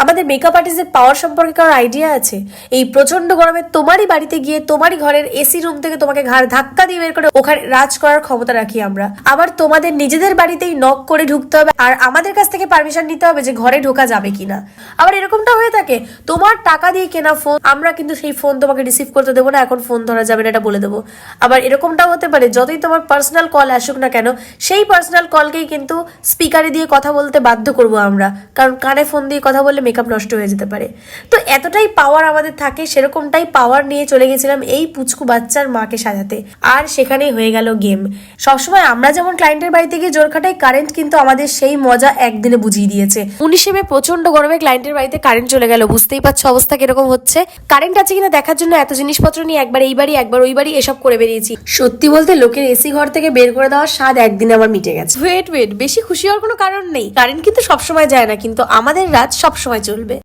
আমাদের মেকআপ আর্টিস্টের পাওয়ার সম্পর্কে কারোর আইডিয়া আছে? এই প্রচন্ড গরমে তোমারই বাড়িতে গিয়ে তোমারই ঘরের এসি রুম থেকে তোমাকে ঘাড় ধাক্কা দিয়ে বের করে ওখানে রাজ করার ক্ষমতা রাখি আমরা। আবার তোমাদের নিজেদের বাড়িতেই নক করে ঢুকতে হবে আর আমাদের কাছ থেকে পারমিশন নিতে হবে যে ঘরে ঢোকা যাবে কিনা। আবার এরকমটা হয়ে থাকে, তোমার টাকা দিয়ে কেনা ফোন, আমরা কিন্তু সেই ফোন তোমাকে রিসিভ করতে দেবো না, এখন ফোন ধরা যাবে না, এটা বলে দেবো। আবার এরকমটাও হতে পারে, যতই তোমার পার্সোনাল কল আসুক না কেন, সেই পার্সোনাল কলকেই কিন্তু স্পিকারে দিয়ে কথা বলতে বাধ্য করবো আমরা, কারণ কানে ফোন দিয়ে কথা বললে মেকআপ নষ্ট হয়ে যেতে পারে। তো এতটাই পাওয়ার আমাদের থাকে, সেরকমটাই পাওয়ার নিয়ে চলে গেছিলাম এই পুচকু বাচ্চার মাকে সাজাতে। আর সেখানেই হয়ে গেল গেম। সবসময় আমরা যেমন ক্লায়েন্টের বাড়িতে গিয়ে জোর খাটাই, কারেন্ট কিন্তু আমাদের সেই মজা একদিনে বুঝিয়ে দিয়েছে। 19 মে প্রচন্ড গরমে ক্লায়েন্টের বাড়িতে কারেন্ট চলে গেল, বুঝতেই পারছো অবস্থা কিরকম হচ্ছে। কারেন্ট আছে কিনা দেখার জন্য এত জিনিসপত্র নিয়ে একবার এই বাড়ি একবার ওই বাড়ি এসব করে বেরিয়েছি। সত্যি বলতে লোকের এসি ঘর থেকে বের করে দেওয়ার স্বাদ একদিনে আমার মিটে গেছে। ওয়েট, বেশি খুশি হওয়ার কোনো কারণ নেই, কারেন্ট কিন্তু সবসময় যায় না, কিন্তু আমাদের রাত সবসময় চলবে।